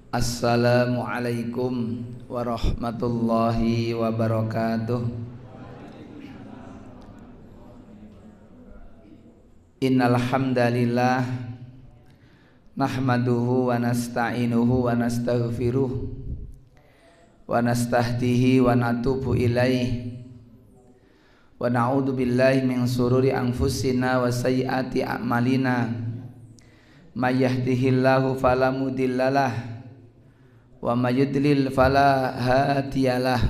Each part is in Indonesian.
Assalamualaikum warahmatullahi wabarakatuh. Innal hamdalillah nahmaduhu wa nasta'inuhu wa nastaghfiruh wa nastahdihi wa natubu ilaih wa na'udzu billahi min sururi anfusina wa sayyiati a'malina may yahdihillahu fala mudhillalah wa may yudlil fala hadiyalah.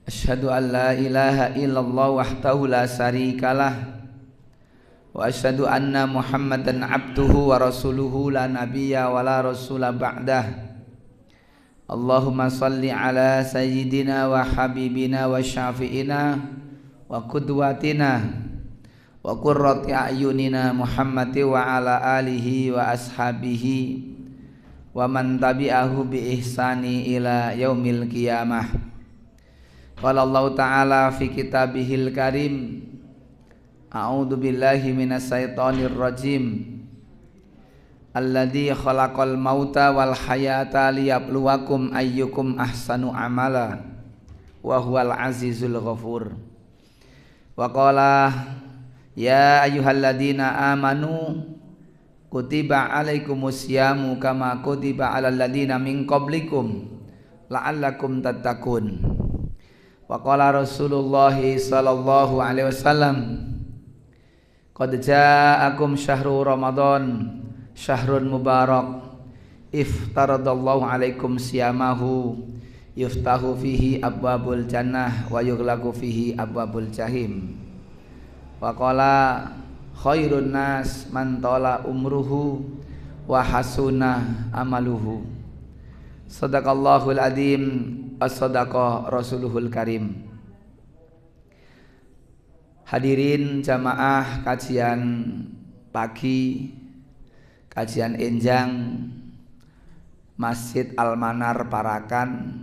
Asyhadu an la ilaha illallah wahdahu la syarikalah wa asyhadu anna Muhammadan abduhu wa rasuluhu la nabiyya wa la rasula ba'dah. Allahumma salli ala sayyidina wa habibina wa syafi'ina wa qudwatina wa qurrati a'yunina Muhammadi wa ala alihi wa ashabihi wa man tabi'ahu bi ihsani ila yaumil qiyamah. Qala Allah ta'ala fi kitabihil karim, a'udzu billahi minas syaitonir rajim, alladzi khalaqal mauta wal hayata liyabluwakum ayyukum ahsanu amala wa huwal azizul ghafur. Wa qala ya ayyuhalladzina amanu kutiba alaikumusyamu kama kutiba alal ladzina min qablikum la'allakum tattaqun. Wa qala Rasulullah sallallahu alaihi wasallam qad ja'akum syahru Ramadan syahrun mubarak iftaradallahu alaikum siyamahu yuftahu fihi abwabul jannah wa yughlaqu fihi abwabul jahim. Wa qala khairun nas man tala umruhu wa hasuna amaluhu. Sadaqallahul adzim as-sadaqa rasuluhul karim. Hadirin jamaah kajian pagi, kajian enjang Masjid Al-Manar Parakan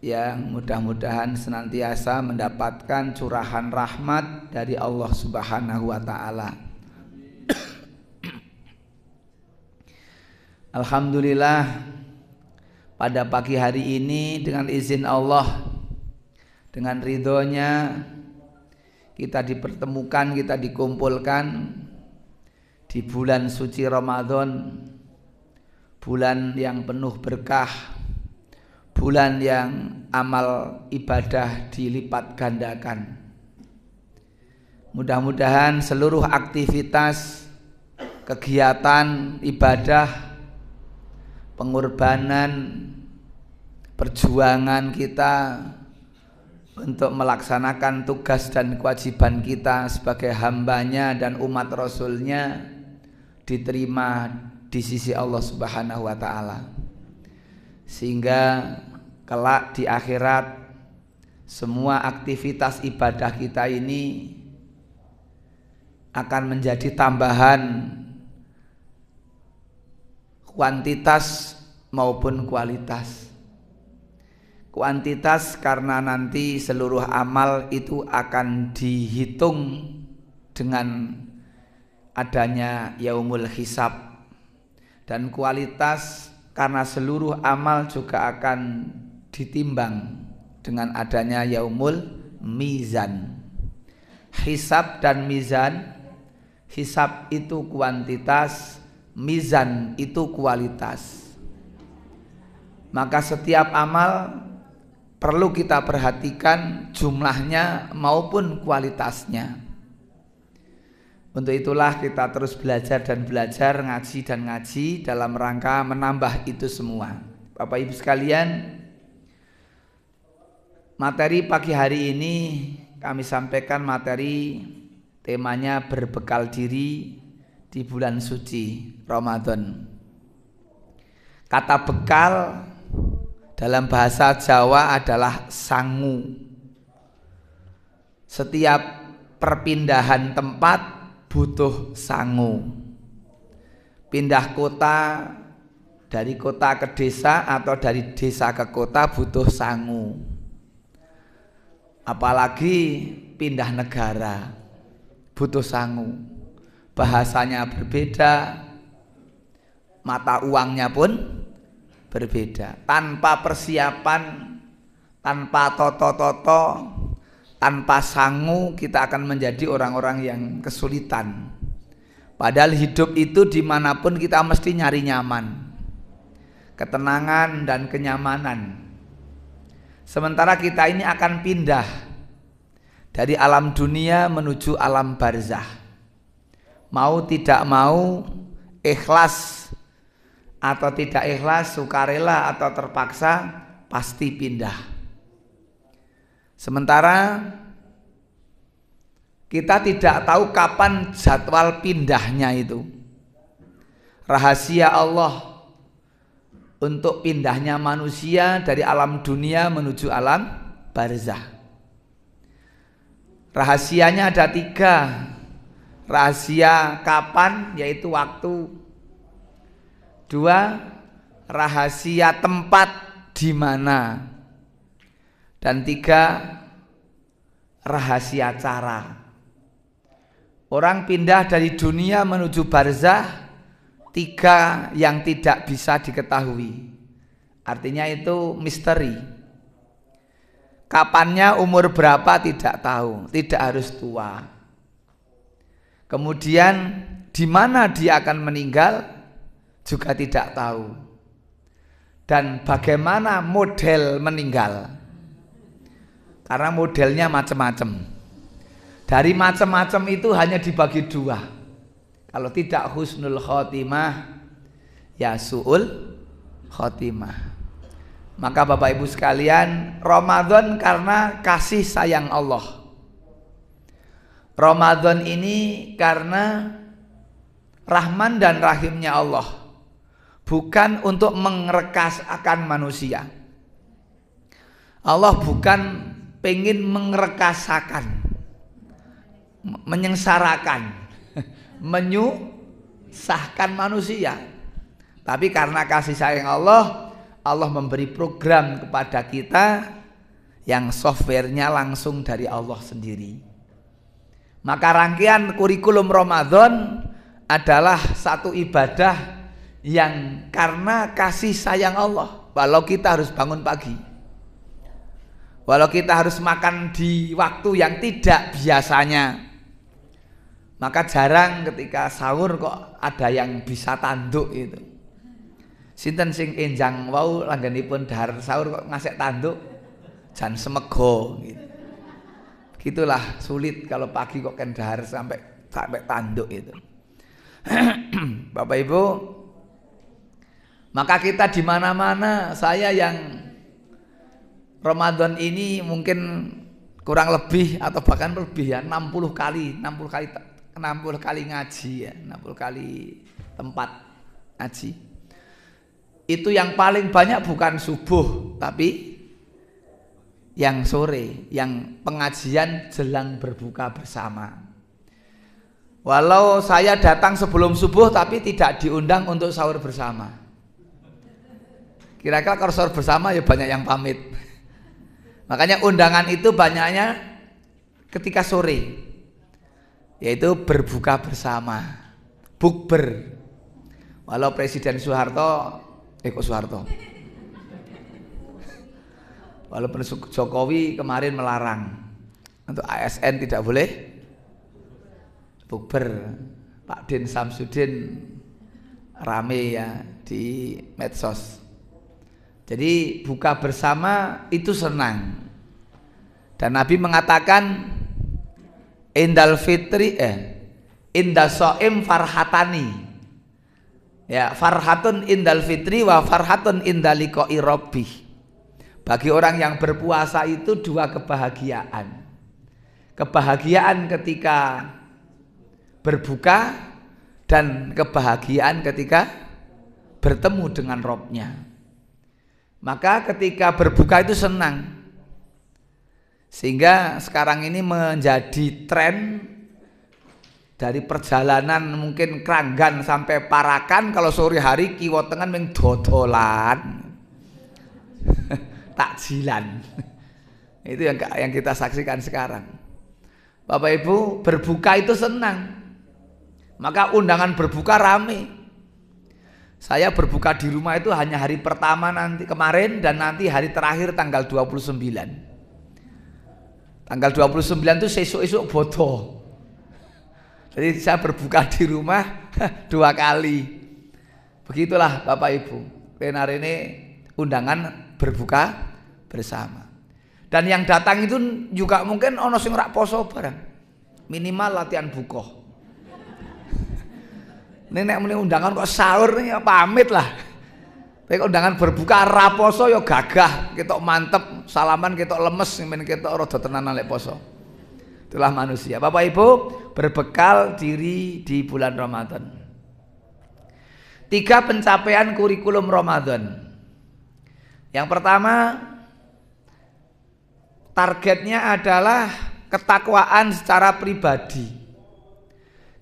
yang mudah-mudahan senantiasa mendapatkan curahan rahmat dari Allah Subhanahu wa taala. Alhamdulillah, pada pagi hari ini dengan izin Allah, dengan ridhonya kita dipertemukan, kita dikumpulkan di bulan suci Ramadan, bulan yang penuh berkah, bulan yang amal ibadah dilipat gandakan. Mudah-mudahan seluruh aktivitas, kegiatan ibadah, pengorbanan, perjuangan kita untuk melaksanakan tugas dan kewajiban kita sebagai hambanya dan umat Rasulnya diterima di sisi Allah Subhanahu wa ta'ala, sehingga kelak di akhirat semua aktivitas ibadah kita ini akan menjadi tambahan kuantitas maupun kualitas. Kuantitas karena nanti seluruh amal itu akan dihitung dengan adanya yaumul hisab, dan kualitas karena seluruh amal juga akan ditimbang dengan adanya yaumul mizan. Hisab dan mizan, hisab itu kuantitas, mizan itu kualitas. Maka setiap amal perlu kita perhatikan jumlahnya maupun kualitasnya. Untuk itulah kita terus belajar dan belajar, ngaji dan ngaji dalam rangka menambah itu semua. Bapak Ibu sekalian, materi pagi hari ini kami sampaikan materi temanya berbekal diri di bulan suci Ramadan. Kata bekal dalam bahasa Jawa adalah sangu. Setiap perpindahan tempat butuh sangu. Pindah kota, dari kota ke desa atau dari desa ke kota butuh sangu. Apalagi pindah negara butuh sangu. Bahasanya berbeda, mata uangnya pun berbeda. Tanpa persiapan, tanpa toto-toto, tanpa sangu, kita akan menjadi orang-orang yang kesulitan. Padahal hidup itu dimanapun kita mesti nyari nyaman, ketenangan dan kenyamanan. Sementara kita ini akan pindah dari alam dunia menuju alam barzah. Mau tidak mau, ikhlas atau tidak ikhlas, sukarela atau terpaksa, pasti pindah. Sementara kita tidak tahu kapan jadwal pindahnya itu. Rahasia Allah untuk pindahnya manusia dari alam dunia menuju alam barzah. Rahasianya ada 3. Rahasia kapan, yaitu waktu. 2, rahasia tempat di mana. Dan 3, rahasia cara. Orang pindah dari dunia menuju barzah, 3 yang tidak bisa diketahui. Artinya itu misteri. Kapannya, umur berapa tidak tahu, tidak harus tua. Kemudian di mana dia akan meninggal juga tidak tahu. Dan bagaimana model meninggal, karena modelnya macam-macam. Dari macam-macam itu hanya dibagi 2. Kalau tidak husnul khotimah, ya su'ul khotimah. Maka Bapak Ibu sekalian, Ramadan karena kasih sayang Allah. Ramadan ini karena rahman dan rahimnya Allah, bukan untuk mengerekasakan manusia. Allah bukan pengen mengerekasakan, menyengsarakan, menyusahkan manusia. Tapi karena kasih sayang Allah, Allah memberi program kepada kita yang softwarenya langsung dari Allah sendiri. Maka rangkaian kurikulum Ramadan adalah satu ibadah yang karena kasih sayang Allah. Walau kita harus bangun pagi, walau kita harus makan di waktu yang tidak biasanya, maka jarang ketika sahur kok ada yang bisa tanduk itu. Sinten sing enjang wau langganipun dahar sahur kok ngasek tanduk, jan semego gitu. Gitulah sulit kalau pagi kok kendahar sampai tanduk itu. Bapak Ibu, maka kita di mana-mana, saya yang Ramadan ini mungkin kurang lebih atau bahkan lebih ya 60 kali ngaji ya, 60 kali tempat ngaji. Itu yang paling banyak bukan subuh, tapi yang sore, yang pengajian jelang berbuka bersama. Walau saya datang sebelum subuh tapi tidak diundang untuk sahur bersama. Kira-kira kalau sahur bersama ya banyak yang pamit. Makanya undangan itu banyaknya ketika sore, yaitu berbuka bersama, bukber. Walau Presiden Soeharto, walaupun Jokowi kemarin melarang untuk ASN tidak boleh bukber. Pak Din Samsudin rame ya di medsos. Jadi buka bersama itu senang. Dan Nabi mengatakan indal fitri inda so'im farhatani. Ya, farhatun indal fitri wa farhatun indal liqa'i rabbih. Bagi orang yang berpuasa itu 2 kebahagiaan. Kebahagiaan ketika berbuka dan kebahagiaan ketika bertemu dengan Rabb-nya. Maka ketika berbuka itu senang. Sehingga sekarang ini menjadi tren dari perjalanan mungkin Kranggan sampai Parakan, kalau sore hari kiwa tengen ming dodolan. Takjilan. Itu yang kita saksikan sekarang. Bapak Ibu, berbuka itu senang. Maka undangan berbuka rame. Saya berbuka di rumah itu hanya hari pertama nanti kemarin dan nanti hari terakhir tanggal 29. Tanggal 29 itu sesuk-esuk bodo. Jadi saya berbuka di rumah 2 kali. Begitulah Bapak Ibu. Hari ini undangan berbuka bersama. Dan yang datang itu juga mungkin ono sing rak poso barang. Minimal latihan buka. Ini nek muni undangan kok sahur nih ya pamit lah. Tapi undangan berbuka raposo ya gagah, ketok mantep, salaman ketok lemes, men ketok rada tenanan lek poso. Itulah manusia. Bapak Ibu, berbekal diri di bulan Ramadan. 3 pencapaian kurikulum Ramadan. Yang pertama, targetnya adalah ketakwaan secara pribadi.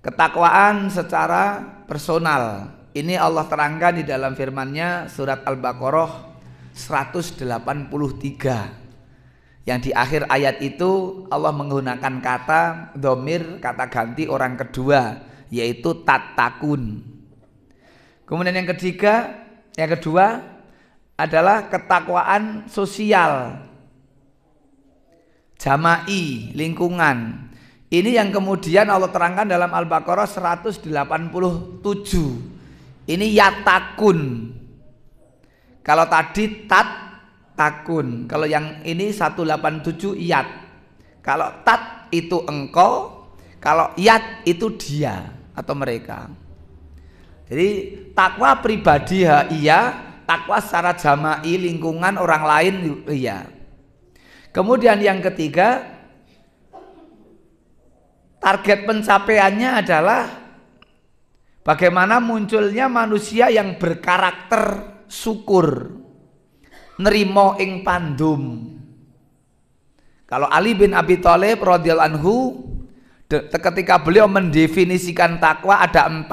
Ketakwaan secara personal. Ini Allah terangkan di dalam firman-Nya surat Al-Baqarah 183. Yang di akhir ayat itu Allah menggunakan kata dhamir, kata ganti orang kedua, yaitu tattaqun. Kemudian yang kedua adalah ketakwaan sosial, jama'i, lingkungan. Ini yang kemudian Allah terangkan dalam Al-Baqarah 187. Ini yatakun. Kalau tadi takun, kalau yang ini 187 yat. Kalau tat itu engkau, kalau yat itu dia atau mereka. Jadi takwa pribadi iya, takwa secara jama'i lingkungan orang lain iya. Kemudian yang ketiga, target pencapaiannya adalah bagaimana munculnya manusia yang berkarakter syukur, nerimo ing pandum. Kalau Ali bin Abi Thalib radhiyallahu anhu ketika beliau mendefinisikan takwa ada 4.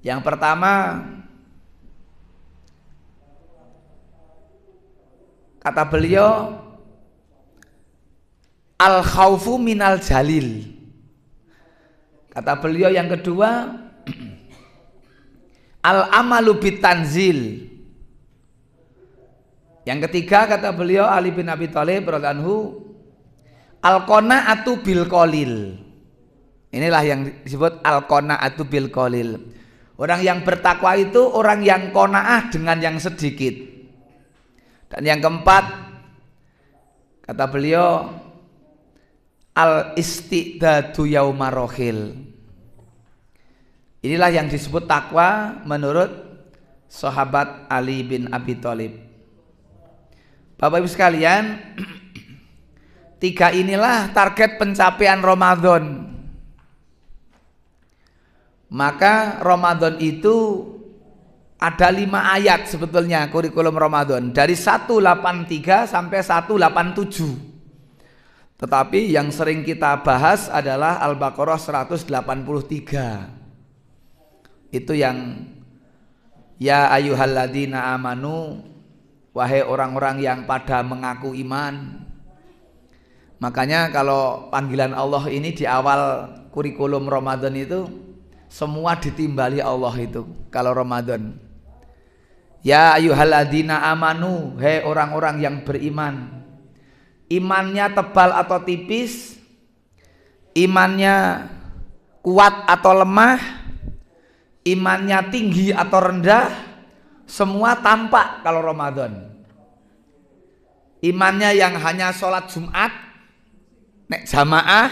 Yang pertama, kata beliau, al khaufu minal jalil. Kata beliau yang kedua, al amalu bitanzil. Yang ketiga kata beliau Ali bin Abi Thalib radhiyallahu anhu, al qanaatu bil qalil. Inilah yang disebut al qanaatu bil qalil. Orang yang bertakwa itu orang yang qanaah dengan yang sedikit. Dan yang keempat kata beliau, al istidadu yauma rohil. Inilah yang disebut takwa menurut sahabat Ali bin Abi Thalib. Bapak Ibu sekalian, 3 inilah target pencapaian Ramadan. Maka Ramadan itu ada 5 ayat sebetulnya kurikulum Ramadan, dari 183 sampai 187. Tetapi yang sering kita bahas adalah Al-Baqarah 183. Itu yang ya ayyuhalladzina amanu, wahai orang-orang yang pada mengaku iman. Makanya kalau panggilan Allah ini di awal kurikulum Ramadan itu semua ditimbali Allah itu kalau Ramadan. Ya ayyuhalladzina amanu, hei orang-orang yang beriman. Imannya tebal atau tipis, imannya kuat atau lemah, imannya tinggi atau rendah, semua tampak kalau Ramadan. Imannya yang hanya sholat Jumat, nek jamaah,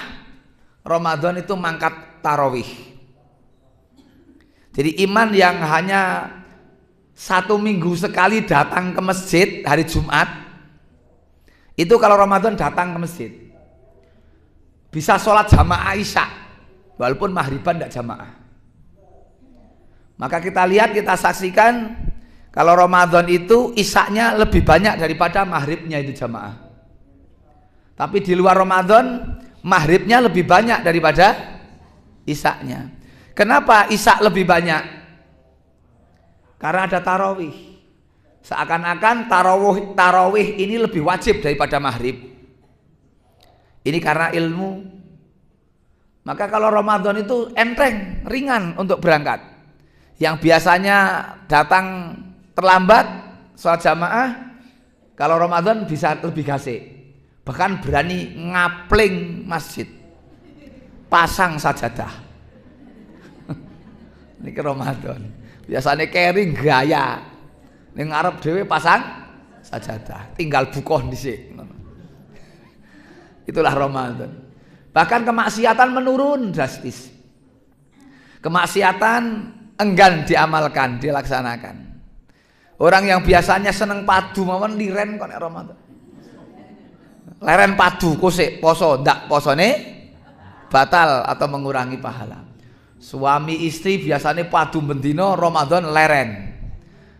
Ramadan itu mangkat tarawih. Jadi iman yang hanya 1 minggu sekali datang ke masjid hari Jumat, itu kalau Ramadan datang ke masjid bisa sholat jamaah isya walaupun maghriban tidak jamaah. Maka kita lihat, kita saksikan kalau Ramadan itu isyanya lebih banyak daripada maghribnya itu jamaah. Tapi di luar Ramadan maghribnya lebih banyak daripada isyanya. Kenapa isya lebih banyak? Karena ada tarawih. Seakan-akan tarawih ini lebih wajib daripada maghrib. Ini karena ilmu. Maka kalau Ramadan itu enteng, ringan untuk berangkat. Yang biasanya datang terlambat sholat jamaah, kalau Ramadan bisa lebih gasik. Bahkan berani ngapling masjid, pasang sajadah. Ini ke Ramadan. Biasanya kering gaya, ning ngarep dhewe pasang sajadah, tinggal bukoh dhisik. Itulah Ramadan. Bahkan kemaksiatan menurun drastis. Kemaksiatan enggan diamalkan, dilaksanakan. Orang yang biasanya seneng padu mawon liren kok nek Ramadan. Leren padu kosek poso, ndak posone batal atau mengurangi pahala. Suami istri biasanya padu bendino, Ramadan leren.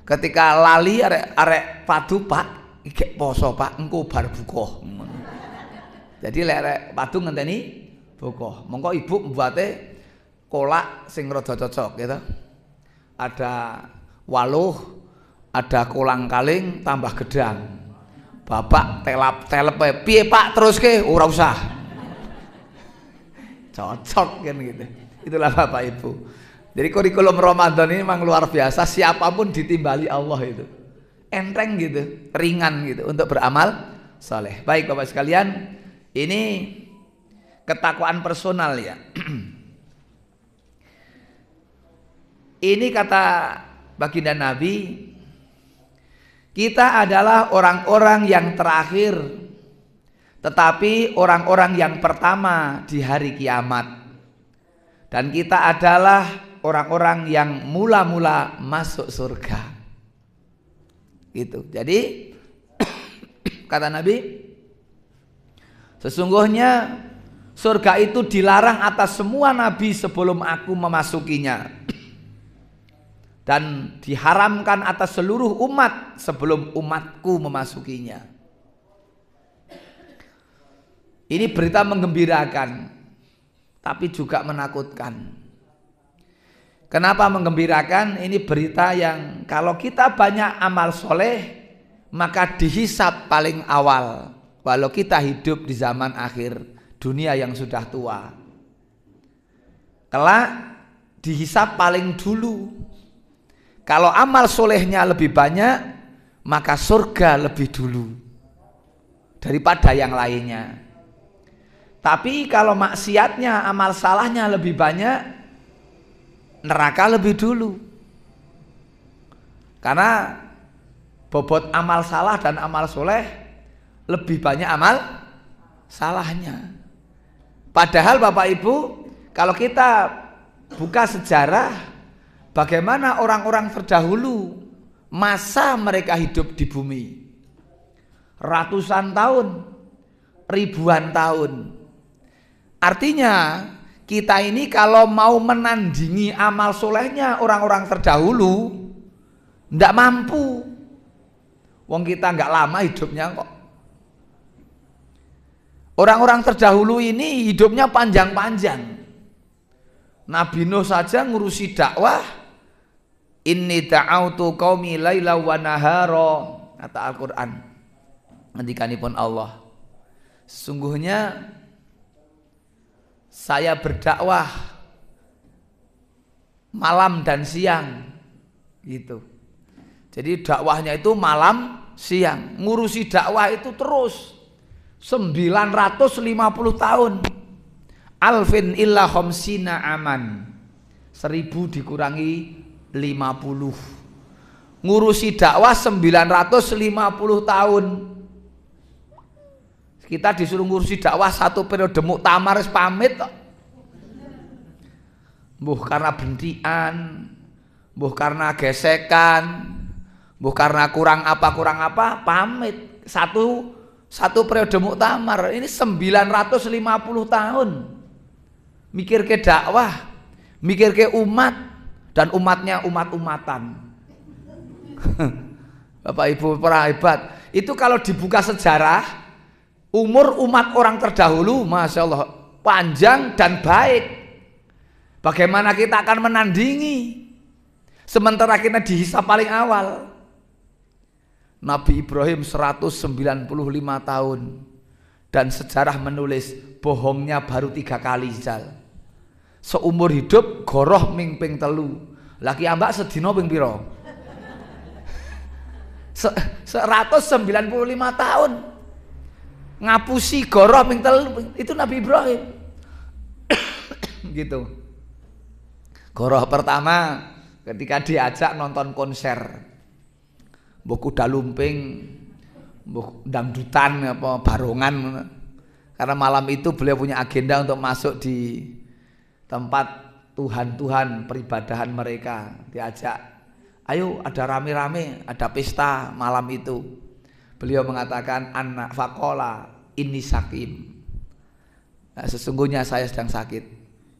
Ketika lali arek padu, Pak, iki poso Pak, engko bar buka. Jadi lerek padu ngenteni buka. Mongko ibu mbuate kolak sing rada cocok gitu. Ada waluh, ada kolang-kaling tambah gedang. Bapak telepe, piye Pak teruske? Ora usah. Cocok kan gitu. Itulah Bapak Ibu. Jadi kurikulum Ramadan ini memang luar biasa, siapapun ditimbali Allah itu. Enteng gitu, ringan gitu untuk beramal saleh. Baik Bapak sekalian, ini ketakwaan personal ya. Ini kata baginda Nabi, kita adalah orang-orang yang terakhir, tetapi orang-orang yang pertama di hari kiamat. Dan kita adalah orang-orang yang mula-mula masuk surga. Gitu. Jadi kata Nabi, sesungguhnya surga itu dilarang atas semua nabi sebelum aku memasukinya. Dan diharamkan atas seluruh umat sebelum umatku memasukinya. Ini berita menggembirakan, tapi juga menakutkan. Kenapa menggembirakan? Ini berita yang kalau kita banyak amal soleh, maka dihisab paling awal. Walau kita hidup di zaman akhir dunia yang sudah tua, kelak dihisab paling dulu. Kalau amal solehnya lebih banyak, maka surga lebih dulu daripada yang lainnya. Tapi kalau maksiatnya, amal salahnya lebih banyak, neraka lebih dulu. Karena bobot amal salah dan amal soleh lebih banyak amal salahnya. Padahal Bapak Ibu, kalau kita buka sejarah, bagaimana orang-orang terdahulu masa mereka hidup di bumi, ratusan tahun, ribuan tahun. Artinya kita ini kalau mau menandingi amal solehnya orang-orang terdahulu, ndak mampu. Wong kita nggak lama hidupnya kok. Orang-orang terdahulu ini hidupnya panjang-panjang. Nabi Nuh saja ngurusi dakwah, inni ta'autu qaumi laila wa nahara, kata Al-Qur'an. Ngendikanipun Allah, sesungguhnya saya berdakwah malam dan siang gitu. Jadi dakwahnya itu malam siang, ngurusi dakwah itu terus 950 tahun. Alfin illa khamsina aman, 1000 dikurangi 50. Ngurusi dakwah 950 tahun. Kita disuruh ngurusi dakwah satu periode muktamar pamit kok. Mbuh karena bentian, mbuh karena gesekan, mbuh karena kurang apa pamit. Satu periode muktamar ini 950 tahun. Mikir ke dakwah, mikir ke umat, dan umatnya umat-umatan. Bapak Ibu para hebat. Itu kalau dibuka sejarah, umur umat orang terdahulu, Masya Allah, panjang dan baik. Bagaimana kita akan menandingi, sementara kita dihisab paling awal. Nabi Ibrahim 195 tahun, dan sejarah menulis bohongnya baru 3 kali. Seumur hidup goroh ming ping telu, Laki ambak sedina ping pira? 195 tahun. Ngapusi goroh ping 3 itu Nabi Ibrahim. Gitu. Goroh pertama ketika diajak nonton konser. Mbok kuda lumping, mbok dangdutan apa barongan. Karena malam itu beliau punya agenda untuk masuk di tempat Tuhan-Tuhan peribadahan mereka. Diajak, ayo ada rame-rame, ada pesta malam itu. Beliau mengatakan, anak fakola ini sakim. Nah, sesungguhnya saya sedang sakit.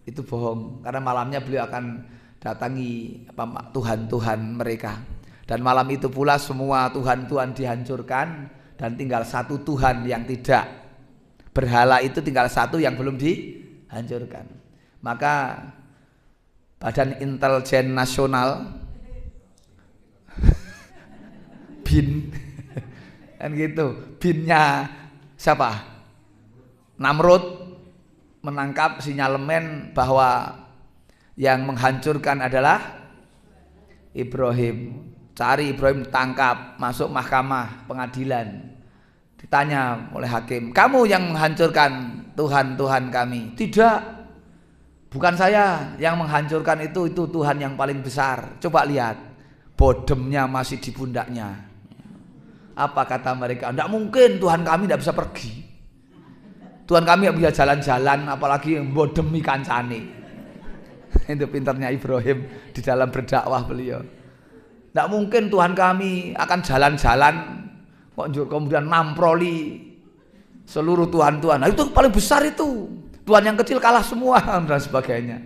Itu bohong, karena malamnya beliau akan datangi Tuhan-Tuhan mereka. Dan malam itu pula semua Tuhan-Tuhan dihancurkan dan tinggal satu Tuhan yang tidak. Berhala itu tinggal satu yang belum dihancurkan. Maka Badan Intelijen Nasional BIN kan gitu, BIN-nya siapa? Namrud menangkap sinyalemen bahwa yang menghancurkan adalah Ibrahim. Cari Ibrahim, tangkap, masuk mahkamah pengadilan. Ditanya oleh hakim, kamu yang menghancurkan Tuhan-Tuhan kami? Tidak, bukan saya yang menghancurkan itu Tuhan yang paling besar. Coba lihat, bodemnya masih di pundaknya. Apa kata mereka? Tidak mungkin, Tuhan kami tidak bisa pergi. Tuhan kami tidak bisa jalan-jalan, apalagi yang bodemi kancane. Itu pintarnya Ibrahim di dalam berdakwah beliau. Tidak mungkin Tuhan kami akan jalan-jalan kok kemudian namproli seluruh Tuhan-Tuhan. Nah, itu paling besar itu. Tuhan yang kecil kalah semua dan sebagainya.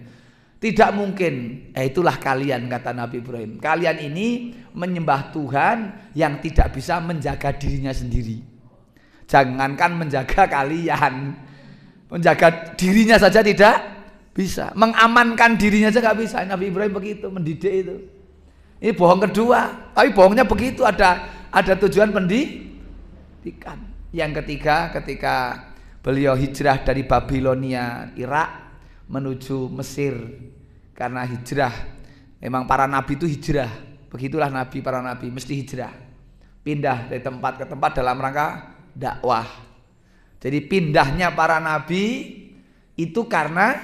Tidak mungkin. Itulah kalian, kata Nabi Ibrahim. Kalian ini menyembah Tuhan yang tidak bisa menjaga dirinya sendiri. Jangankan menjaga kalian, menjaga dirinya saja tidak bisa. Mengamankan dirinya saja nggak bisa. Nabi Ibrahim begitu mendidik itu. Ini bohong kedua, tapi bohongnya begitu, ada tujuan pendidikan. Yang ketiga, ketika beliau hijrah dari Babilonia, Irak menuju Mesir. Karena hijrah, memang para nabi itu hijrah. Begitulah nabi, para nabi mesti hijrah. Pindah dari tempat ke tempat dalam rangka dakwah. Jadi pindahnya para nabi itu karena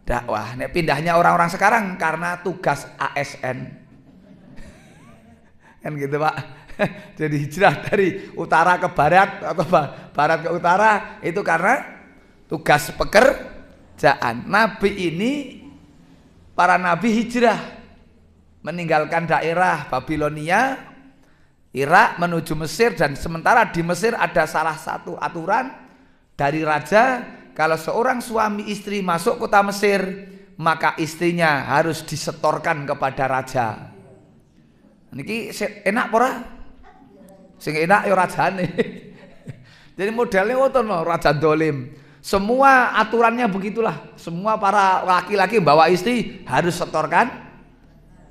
dakwah. Nek pindahnya orang-orang sekarang karena tugas ASN. Kan gitu Pak. Jadi hijrah dari utara ke barat atau barat ke utara itu karena tugas pekerjaan. Nabi ini, para nabi hijrah meninggalkan daerah Babilonia, Irak menuju Mesir. Dan sementara di Mesir ada salah satu aturan dari raja, kalau seorang suami istri masuk kota Mesir maka istrinya harus disetorkan kepada raja. Niki enak pora, sing enak ya rajane. Jadi modelnya ngoten no, raja dolim. Semua aturannya begitulah. Semua para laki-laki bawa istri harus setorkan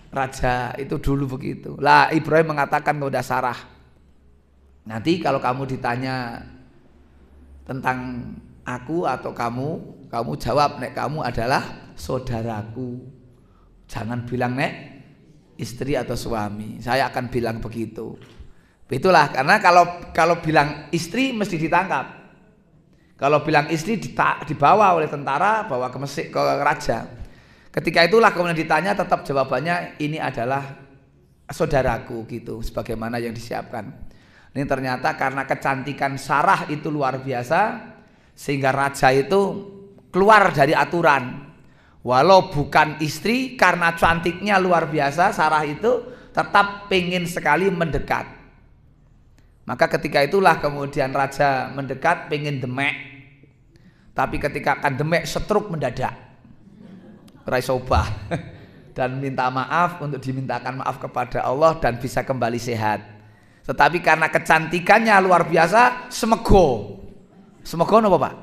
raja. Itu dulu begitu. Lah Ibrahim mengatakan kepada Sarah, nanti kalau kamu ditanya tentang aku atau kamu jawab nek kamu adalah saudaraku. Jangan bilang nek istri atau suami. Saya akan bilang begitu. Itulah, karena kalau bilang istri mesti ditangkap. Kalau bilang istri dibawa oleh tentara, bawa ke Mesir, ke raja. Ketika itulah kemudian ditanya, tetap jawabannya ini adalah saudaraku gitu, sebagaimana yang disiapkan. Ini ternyata karena kecantikan Sarah itu luar biasa, sehingga raja itu keluar dari aturan. Walau bukan istri, karena cantiknya luar biasa, Sarah itu tetap pengen sekali mendekat. Maka ketika itulah kemudian raja mendekat, pengen demek. Tapi ketika akan demek, setruk mendadak. Raisobah. Dan minta maaf, untuk dimintakan maaf kepada Allah dan bisa kembali sehat. Tetapi karena kecantikannya luar biasa, semego. Semego apa Pak?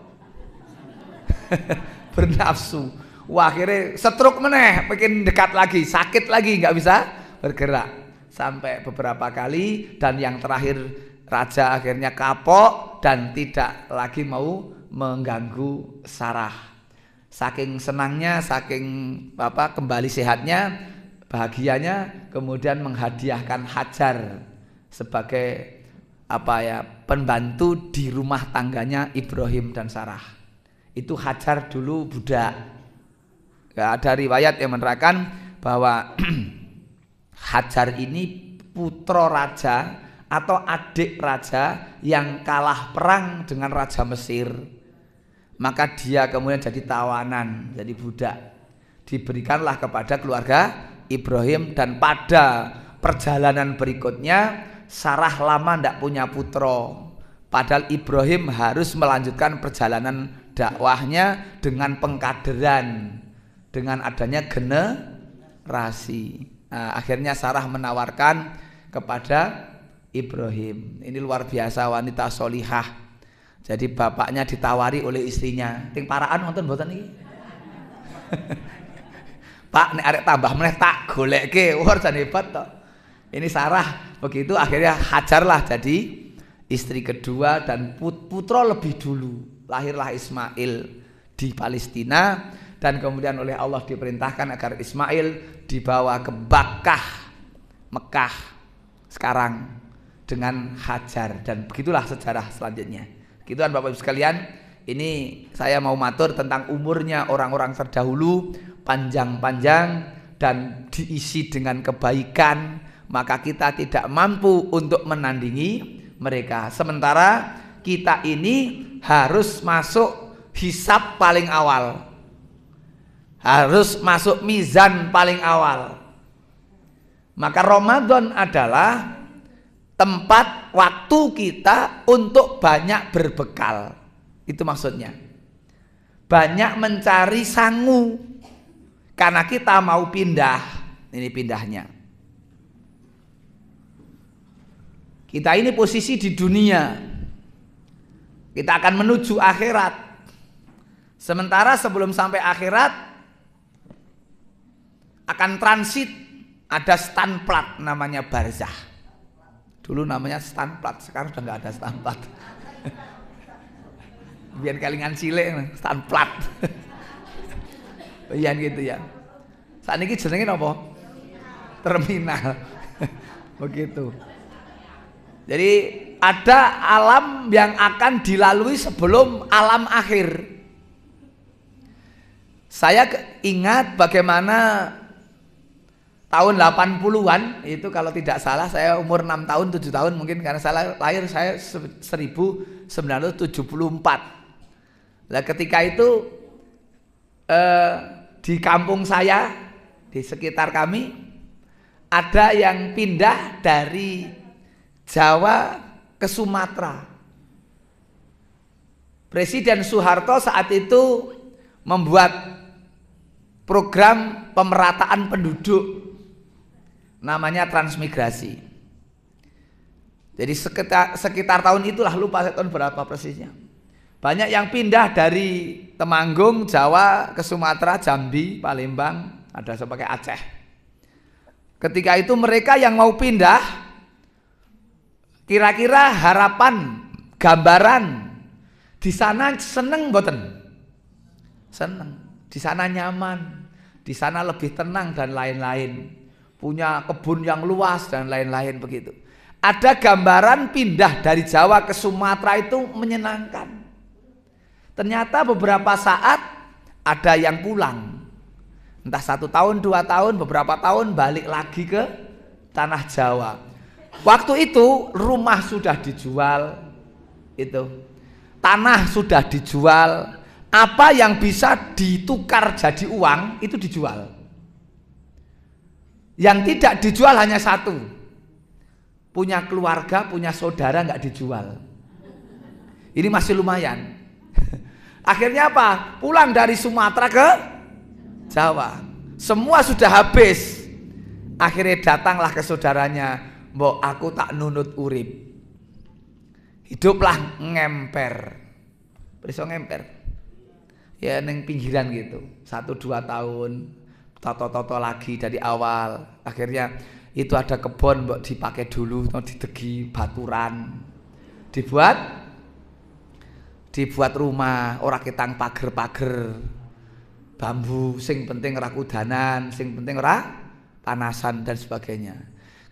Bernafsu. Wah, akhirnya setruk meneh, pengen dekat lagi, sakit lagi, nggak bisa bergerak sampai beberapa kali. Dan yang terakhir raja akhirnya kapok dan tidak lagi mau mengganggu Sarah. Saking senangnya, saking kembali sehatnya, bahagianya kemudian menghadiahkan Hajar sebagai pembantu di rumah tangganya Ibrahim dan Sarah. Itu Hajar dulu budak. Ada riwayat yang menerangkan bahwa Hajar ini putra raja atau adik raja yang kalah perang dengan raja Mesir. Maka dia kemudian jadi tawanan, jadi budak. Diberikanlah kepada keluarga Ibrahim, dan pada perjalanan berikutnya Sarah lama tidak punya putra. Padahal Ibrahim harus melanjutkan perjalanan dakwahnya dengan pengkaderan, dengan adanya generasi. Nah, akhirnya Sarah menawarkan kepada Ibrahim. Ini luar biasa, wanita solihah. Jadi bapaknya ditawari oleh istrinya. Ting paraan wonten mboten iki? Pak, nek arek tambah meneh tak golekke. Wah, jan hebat toh. Ini Sarah begitu, akhirnya Hajarlah jadi istri kedua, dan putra lebih dulu. Lahirlah Ismail di Palestina, dan kemudian oleh Allah diperintahkan agar Ismail dibawa ke Mekah sekarang dengan Hajar, dan begitulah sejarah selanjutnya. Gituan Bapak Ibu sekalian, ini saya mau matur tentang umurnya orang-orang terdahulu, panjang-panjang dan diisi dengan kebaikan, maka kita tidak mampu untuk menandingi mereka. Sementara kita ini harus masuk hisab paling awal, harus masuk mizan paling awal. Maka Ramadan adalah tempat waktu kita untuk banyak berbekal. Itu maksudnya. Banyak mencari sangu, karena kita mau pindah. Ini pindahnya. Kita ini posisi di dunia, kita akan menuju akhirat. Sementara sebelum sampai akhirat akan transit, ada stanplat namanya barzah. Dulu namanya stanplat, sekarang udah nggak ada stanplat. Biar kalingan cilik stanplat. Iya gitu ya. Saat ini jenengnya apa? Terminal. Begitu. Jadi ada alam yang akan dilalui sebelum alam akhir. Saya ingat bagaimana tahun 80-an itu, kalau tidak salah saya umur 6 tahun 7 tahun mungkin, karena lahir saya 1974. Nah, ketika itu di kampung saya, di sekitar kami, ada yang pindah dari Jawa ke Sumatera. Presiden Soeharto saat itu membuat program pemerataan penduduk, namanya transmigrasi. Jadi sekitar tahun itulah, lupa saya tahun berapa persisnya. Banyak yang pindah dari Temanggung, Jawa ke Sumatera, Jambi, Palembang, ada sebagai Aceh. Ketika itu mereka yang mau pindah, kira-kira harapan, gambaran di sana seneng boten? Seneng. Di sana nyaman, di sana lebih tenang dan lain-lain. Punya kebun yang luas dan lain-lain begitu. Ada gambaran pindah dari Jawa ke Sumatera itu menyenangkan. Ternyata beberapa saat ada yang pulang, entah 1 tahun 2 tahun, beberapa tahun balik lagi ke tanah Jawa. Waktu itu rumah sudah dijual, itu tanah sudah dijual, apa yang bisa ditukar jadi uang itu dijual. Yang tidak dijual hanya satu, punya keluarga, punya saudara nggak dijual. Ini masih lumayan. Akhirnya apa? Pulang dari Sumatera ke Jawa, semua sudah habis. Akhirnya datanglah ke saudaranya, mbok aku tak nunut urip, hiduplah ngemper. Bisa ngemper ya neng pinggiran gitu, 1-2 tahun, toto-toto lagi dari awal. Akhirnya itu ada kebun mbok dipakai dulu, didegi baturan, dibuat rumah, ora ketang pager-pager bambu, sing penting ora kudanan, sing penting ora panasan dan sebagainya.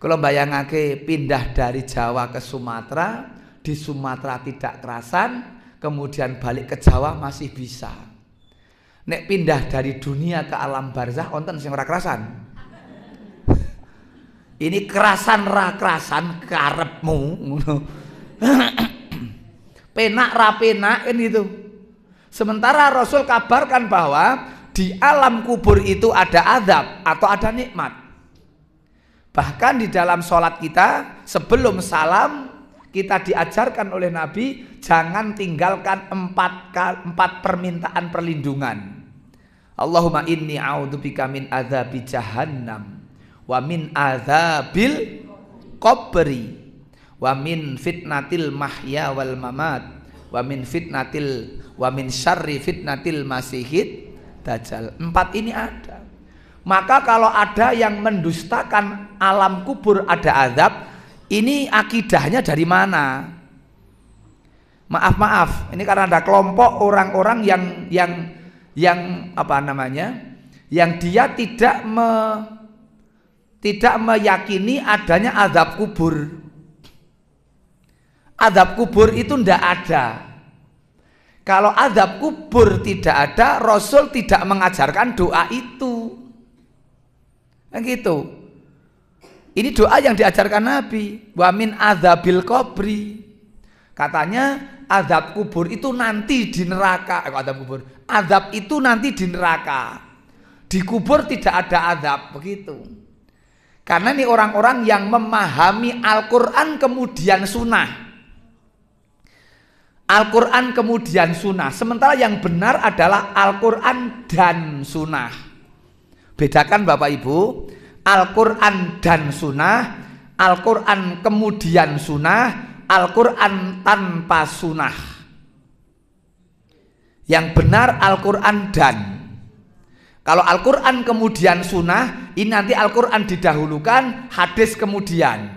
Kalau bayangake pindah dari Jawa ke Sumatera, di Sumatera tidak kerasan, kemudian balik ke Jawa masih bisa. Nek pindah dari dunia ke alam barzah wonten sing ora kerasan. Ini kerasan ra kerasan karepmu ngono. Penak ra penak kan gitu. Sementara Rasul kabarkan bahwa di alam kubur itu ada azab atau ada nikmat. Bahkan di dalam sholat kita sebelum salam kita diajarkan oleh Nabi jangan tinggalkan empat permintaan perlindungan. Allahumma inni a'udzubika min adzabi jahannam wa min adzabil qabri wa min fitnatil mahya wal mamat wa min syarri fitnatil masihid dajjal. 4 ini ada. Maka kalau ada yang mendustakan alam kubur ada azab, ini akidahnya dari mana? Maaf, ini karena ada kelompok orang-orang yang apa namanya? Yang dia tidak meyakini adanya azab kubur. Azab kubur itu tidak ada. Kalau azab kubur tidak ada, Rasul tidak mengajarkan doa itu. Kan gitu. Ini doa yang diajarkan Nabi. Wa min azabil qabri. Katanya azab kubur itu nanti di neraka. Azab itu nanti di neraka. Di kubur tidak ada azab, begitu. Karena ini orang-orang yang memahami Al-Quran kemudian sunnah. Al-Quran kemudian sunnah. Sementara yang benar adalah Al-Quran dan sunnah. Bedakan Bapak Ibu, Al-Quran dan sunnah, Al-Quran kemudian sunnah, Al-Quran tanpa sunnah. Yang benar Al-Quran dan. Kalau Al-Quran kemudian sunnah, ini nanti Al-Quran didahulukan, hadis kemudian.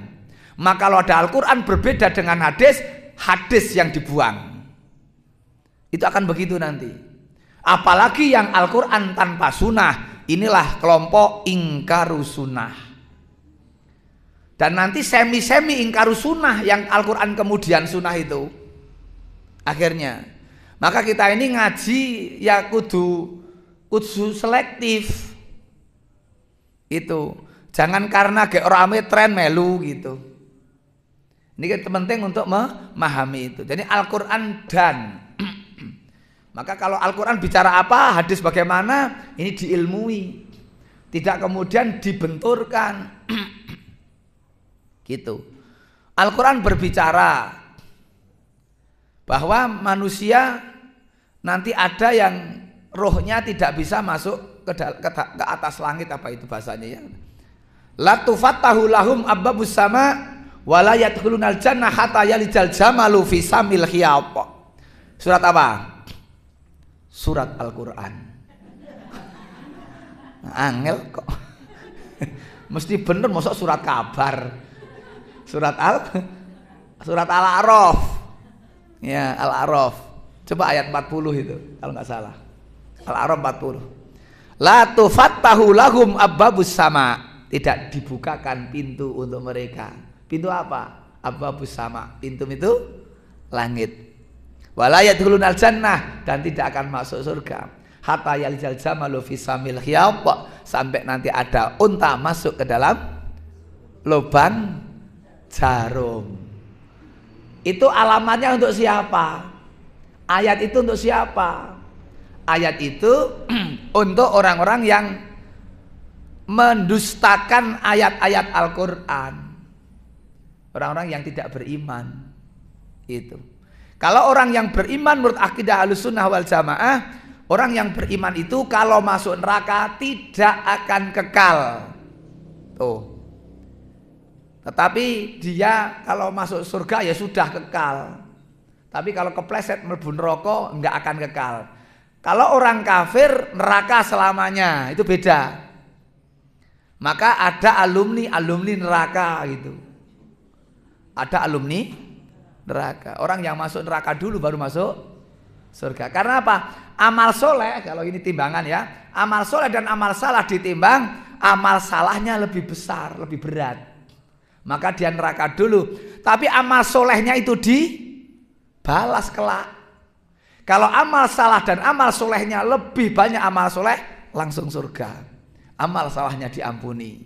Maka kalau ada Al-Quran berbeda dengan hadis, hadis yang dibuang. Itu akan begitu nanti. Apalagi yang Al-Quran tanpa sunnah, inilah kelompok ingkaru sunnah. Dan nanti semi-semi ingkaru sunnah yang Al-Quran kemudian sunnah itu. Akhirnya. Maka kita ini ngaji ya kudu selektif. Itu. Jangan karena kayak rame tren melu gitu. Ini kan penting untuk memahami itu. Jadi Al-Quran dan. Maka kalau Al-Quran bicara apa, hadis bagaimana, ini diilmui. Tidak kemudian dibenturkan. Gitu. Al-Quran berbicara bahwa manusia nanti ada yang rohnya tidak bisa masuk ke atas langit, apa itu bahasanya ya. La tufattahu lahum abbabus sama wa la yadkhulunal jannah hatta yalijal jamalu fi samil khiyat. Surat apa? Surat Al-Quran. Angel kok. Mesti bener masuk surat kabar. Surat Al-A'raf. Ya, Al-A'raf. Coba ayat 40 itu kalau nggak salah. Al-A'raf 40. La tufattahu lahum abbabus sama. Tidak dibukakan pintu untuk mereka. Pintu apa? Abbabus sama. Pintu itu langit. Wala yadkhulunal jannah, dan tidak akan masuk surga. Hatta yalijal jamalu fi samil khiyat, sampai nanti ada unta masuk ke dalam lubang jarum. Itu alamatnya untuk siapa? Ayat itu untuk siapa? Ayat itu untuk orang-orang yang mendustakan ayat-ayat Al-Quran. Orang-orang yang tidak beriman. Itu. Kalau orang yang beriman menurut akidah Ahlussunnah wal Jamaah, orang yang beriman itu kalau masuk neraka tidak akan kekal. Tuh. Tetapi dia kalau masuk surga ya sudah kekal. Tapi kalau kepleset mlebu neraka enggak akan kekal. Kalau orang kafir neraka selamanya, itu beda. Maka ada alumni neraka gitu. Ada alumni neraka. Orang yang masuk neraka dulu baru masuk surga. Karena apa? Amal soleh, kalau ini timbangan ya, amal soleh dan amal salah ditimbang, amal salahnya lebih besar, lebih berat. Maka dia neraka dulu. Tapi amal solehnya itu dibalas kelak. Kalau amal salah dan amal solehnya lebih banyak amal soleh, langsung surga. Amal salahnya diampuni.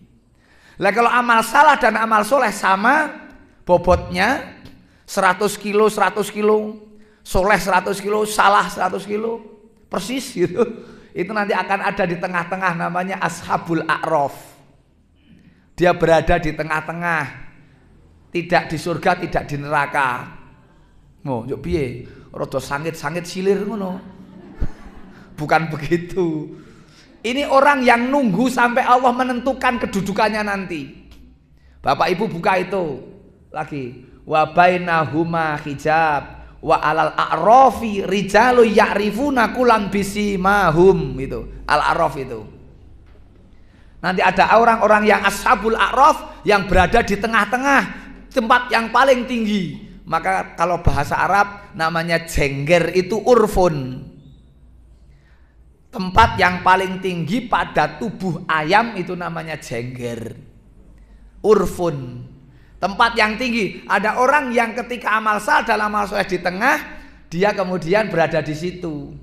Lah kalau amal salah dan amal soleh sama, bobotnya 100 kilo, 100 kilo, soleh 100 kilo, salah 100 kilo, persis gitu. Itu nanti akan ada di tengah-tengah, namanya Ashabul A'raf. Dia berada di tengah-tengah, tidak di surga, tidak di neraka. Mau yo piye? Rada sangit-sangit silir ngono. Bukan begitu. Ini orang yang nunggu sampai Allah menentukan kedudukannya nanti. Bapak Ibu buka itu lagi. Wa bainahuma hijab wa alal a'rafi rijalu ya'rifuna kulan bisimahum, itu Al-A'raf itu. Nanti ada orang-orang yang ashabul a'raf yang berada di tengah-tengah, tempat yang paling tinggi. Maka kalau bahasa Arab namanya jengger, itu urfun. Tempat yang paling tinggi pada tubuh ayam itu namanya jengger. Urfun. Tempat yang tinggi. Ada orang yang ketika amal saleh dan amal soleh di tengah, dia kemudian berada di situ.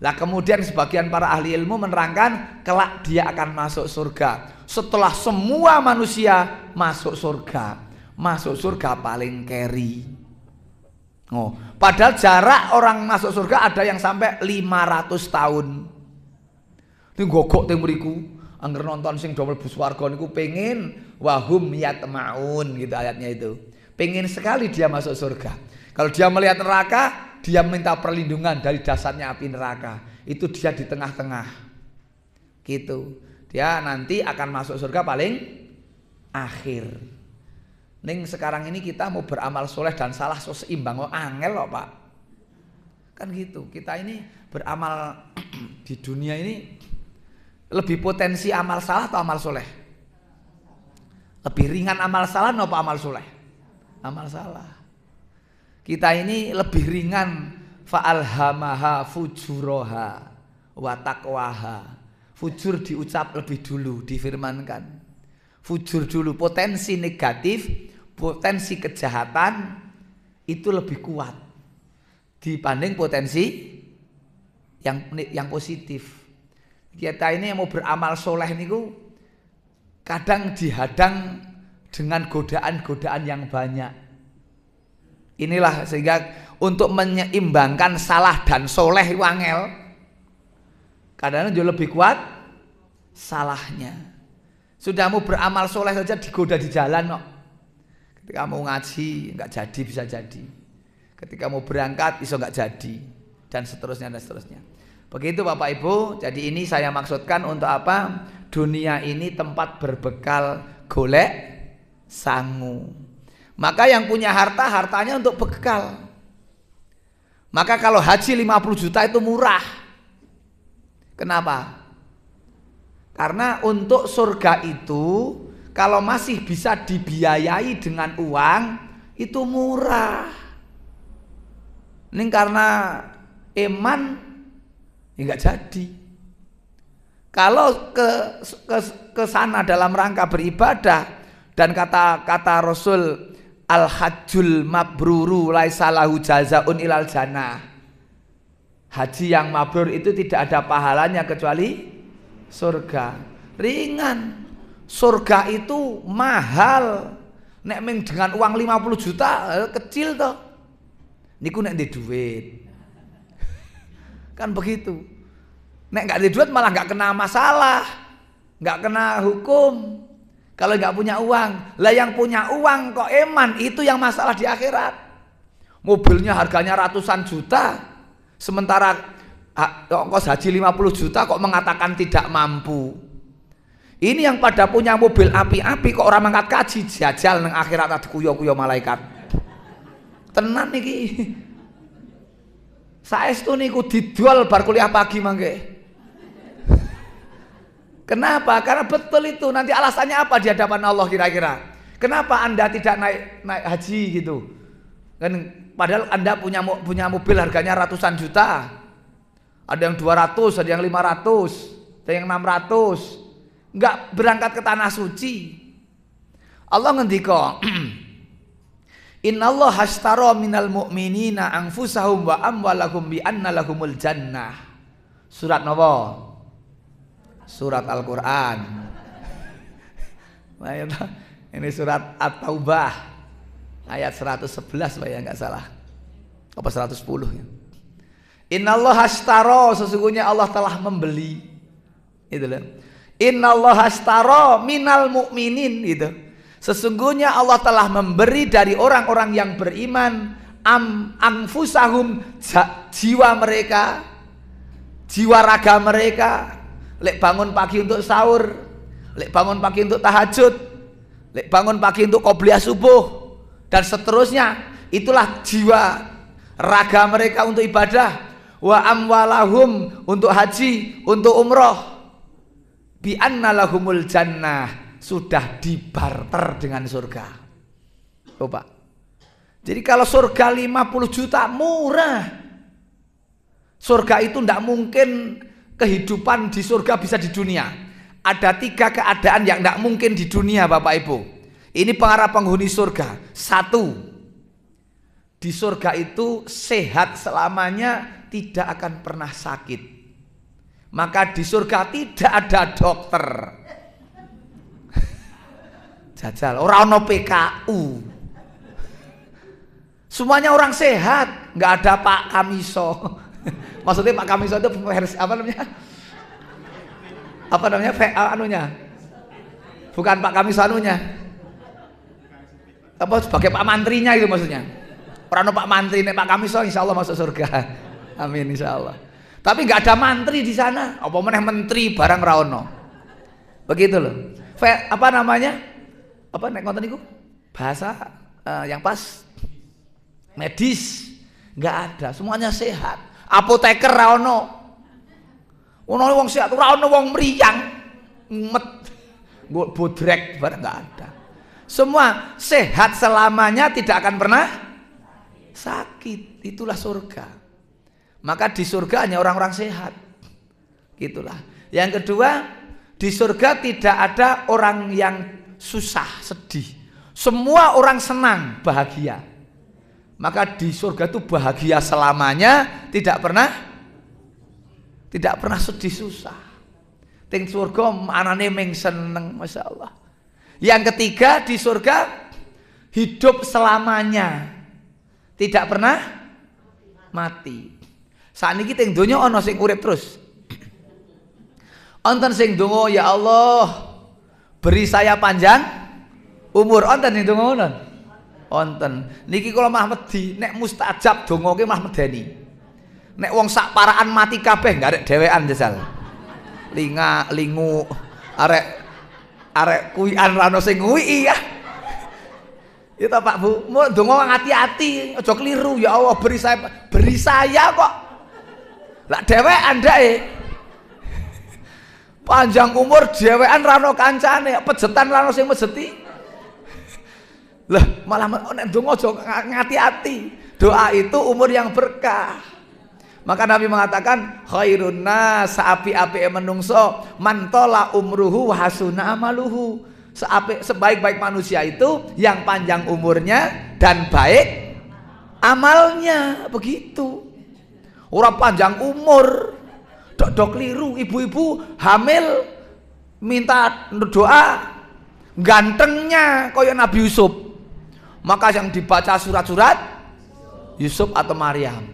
Lah kemudian sebagian para ahli ilmu menerangkan kelak dia akan masuk surga. Setelah semua manusia masuk surga. Masuk surga paling keri. Oh, padahal jarak orang masuk surga ada yang sampai 500 tahun. Ini gogok teng mriku, angger nonton sing do mlebu swarga niku pengin wahum yatmaun gitu ayatnya itu. Pengin sekali dia masuk surga. Kalau dia melihat neraka, dia minta perlindungan dari dasarnya api neraka. Itu dia di tengah-tengah. Gitu. Dia nanti akan masuk surga paling akhir. Ning sekarang ini kita mau beramal soleh dan salah so seimbang, oh angel loh Pak. Kan gitu. Kita ini beramal di dunia ini lebih potensi amal salah atau amal soleh? Lebih ringan amal salah atau amal soleh? Amal salah. Kita ini lebih ringan fa'alhamaha fujuroha wa taqwaha. Fujur diucap lebih dulu, difirmankan. Fujur dulu, potensi negatif, potensi kejahatan itu lebih kuat dibanding potensi yang positif. Kita ini yang mau beramal soleh niku kadang dihadang dengan godaan-godaan yang banyak. Inilah sehingga untuk menyeimbangkan salah dan soleh wangel, kadang-kadang jauh lebih kuat salahnya. Sudah mau beramal soleh saja digoda di jalan no. Ketika mau ngaji nggak jadi, bisa jadi. Ketika mau berangkat iso nggak jadi, dan seterusnya dan seterusnya. Begitu Bapak Ibu. Jadi ini saya maksudkan untuk apa? Dunia ini tempat berbekal golek sangu. Maka yang punya harta, hartanya untuk bekal. Maka kalau haji 50 juta itu murah. Kenapa? Karena untuk surga itu kalau masih bisa dibiayai dengan uang itu murah. Ini karena iman ya nggak jadi. Kalau ke sana dalam rangka beribadah, dan kata Rasul al-hajjul mabruru laisa lahu jazaun ilal jannah. Haji yang mabrur itu tidak ada pahalanya kecuali surga. Ringan. Surga itu mahal. Nek ming dengan uang 50 juta kecil toh. Niku nek ndek duit. Kan begitu. Nek nggak ada duit malah nggak kena masalah, nggak kena hukum. Kalau nggak punya uang, lah yang punya uang kok eman, itu yang masalah di akhirat. Mobilnya harganya ratusan juta, sementara ongkos haji 50 juta kok mengatakan tidak mampu. Ini yang pada punya mobil api-api kok orang mangkat kaji jajal nang akhirat ada kuyo-kuyo malaikat. Tenan niki. Saestu niku didol bar kuliah pagi mangke. Kenapa? Karena betul itu. Nanti alasannya apa di hadapan Allah kira-kira? Kenapa Anda tidak naik haji gitu? Kan padahal Anda punya mobil harganya ratusan juta. Ada yang 200, ada yang 500, ada yang 600. enggak berangkat ke tanah suci. Allah ngendika, Innallaha ashtara minal mu'minina anfusahum wa amwalahum bi anna lahumul jannah. Surat napa? Surat Al-Qur'an. Ini surat At-Taubah ayat 111 Pak ya, enggak salah. Apa 110 ya? Innallaha ashtara, sesungguhnya Allah telah membeli. Itu loh. Innallaha ashtara minal mu'minin gitu. Sesungguhnya Allah telah memberi dari orang-orang yang beriman anfusahum, jiwa mereka, jiwa raga mereka. Lek bangun pagi untuk sahur, lek bangun pagi untuk tahajud, lek bangun pagi untuk qobliyah subuh dan seterusnya. Itulah jiwa raga mereka untuk ibadah. Wa amwalahum untuk haji, untuk umroh. Bi anna lahumul jannah, sudah dibarter dengan surga. Coba. Jadi kalau surga 50 juta murah. Surga itu tidak mungkin kehidupan di surga bisa di dunia. Ada 3 keadaan yang tidak mungkin di dunia Bapak Ibu. Ini para penghuni surga. 1, di surga itu sehat selamanya, tidak akan pernah sakit. Maka di surga tidak ada dokter. Jajal, orang ono PKU. Semuanya orang sehat, nggak ada Pak Kamiso. Maksudnya Pak Kamiso itu versi apa namanya? Apa namanya? Anunya. Bukan Pak Kamiso anunya. Apa sebagai Pak Mantrinya itu maksudnya. Orang ono Pak Mantri, nek Pak Kamiso insya Allah masuk surga. Amin insya Allah. Tapi nggak ada mantri di sana. Apa meneh menteri barang raono. Begitu loh. Apa namanya? Apa nek konten itu? Bahasa yang pas medis nggak ada. Semuanya sehat. Apoteker raono. Ono wong sehat, raono wong mriyang. Met. Bodrek barang nggak ada. Semua sehat selamanya, tidak akan pernah sakit. Itulah surga. Maka di surga hanya orang-orang sehat. Gitulah. Yang kedua, di surga tidak ada orang yang susah, sedih. Semua orang senang, bahagia. Maka di surga itu bahagia selamanya, tidak pernah sedih susah. Ting surga anane ming seneng, Masya Allah. Yang ketiga, di surga hidup selamanya, tidak pernah mati. Saat ini kita yang donya ono sing urip terus. Onten sing donga, ya Allah beri saya panjang umur. Onten sing donga ngono. Onten. Niki kula mah wedi nek mustajab donga ki mah medeni. Nek wong sak paraan mati kabeh ngarek dhewean jajal. Lingu arek kuwian ra ono sing nguwi ya. Ya Pak Bu, mau donga hati-hati, aja keliru ya Allah beri saya kok. Lah dhewean ndae. Panjang umur dhewean ra ono kancane, pejetan ra ono sing mejeti. Lah malah nek donga aja ngati-ati. Doa itu umur yang berkah. Maka Nabi mengatakan khairun nas, api-apike menungso man tola umruhu wa hasuna amaluhu. Sebaik-baik manusia itu yang panjang umurnya dan baik amalnya. Begitu. Orang panjang umur, dok keliru. Ibu-ibu hamil minta doa gantengnya kayak Nabi Yusuf. Maka yang dibaca surat-surat Yusuf atau Maryam.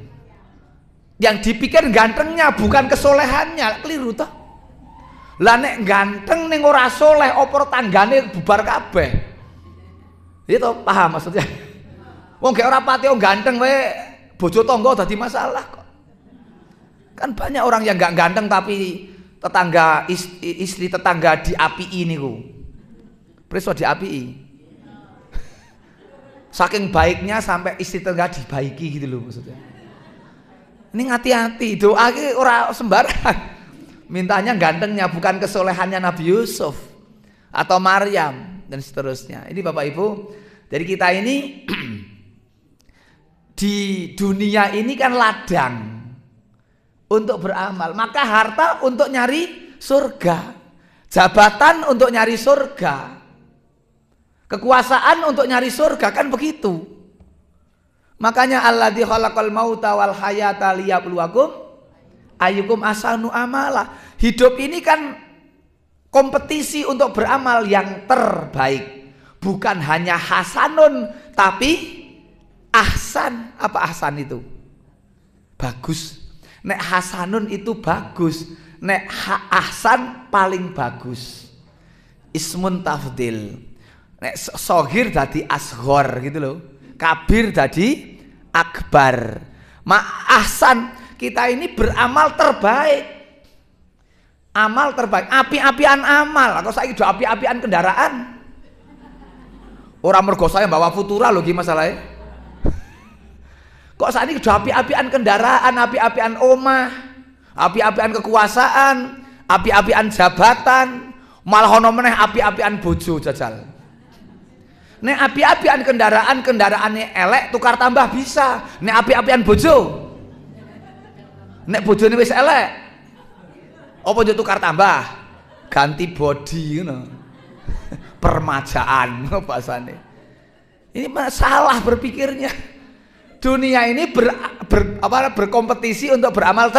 Yang dipikir gantengnya bukan kesolehannya, keliru toh. Lah nek ganteng ning ora soleh opor tanggane bubar kabeh. Itu paham maksudnya? Wong gek ora pati ganteng wae bojo tangga dadi masalah kok. Kan banyak orang yang gak ganteng tapi tetangga istri tetangga diapii niku. Preso diapii. Saking baiknya sampai istri tetangga dibaiki gitu loh maksudnya. Ini hati-hati, doa ki ora sembarang. Mintanya gantengnya bukan kesolehannya Nabi Yusuf atau Maryam dan seterusnya. Ini Bapak Ibu, jadi kita ini di dunia ini kan ladang untuk beramal, maka harta untuk nyari surga. Jabatan untuk nyari surga, kekuasaan untuk nyari surga, kan begitu. Makanya alladzi khalaqal mauta wal hayata liyabluwakum ayyukum ahsanu amala. Hidup ini kan kompetisi untuk beramal yang terbaik. Bukan hanya hasanun tapi ahsan. Apa ahsan itu? Bagus. Nek hasanun itu bagus. Nek ahsan paling bagus. Ismun tafdil. Nek sohir dadi asghor gitu loh. Kabir dadi akbar. Ahsan, kita ini beramal terbaik. Amal terbaik, api-apian amal. Atau saya udah api-apian kendaraan. Orang mergo saya bawa Futura loh gimana masalahnya. Kok saat ini udah api-apian kendaraan, api-apian omah, api-apian kekuasaan, api-apian jabatan, malah ono meneh api-apian bojo jajal. Nek api-apian kendaraannya elek tukar tambah bisa. Nek api-apian bojo, nek bojone wis elek, apa yo tukar tambah? Ganti body ngono. Permajaan bahasane. Ini masalah berpikirnya. Dunia ini berkompetisi untuk beramal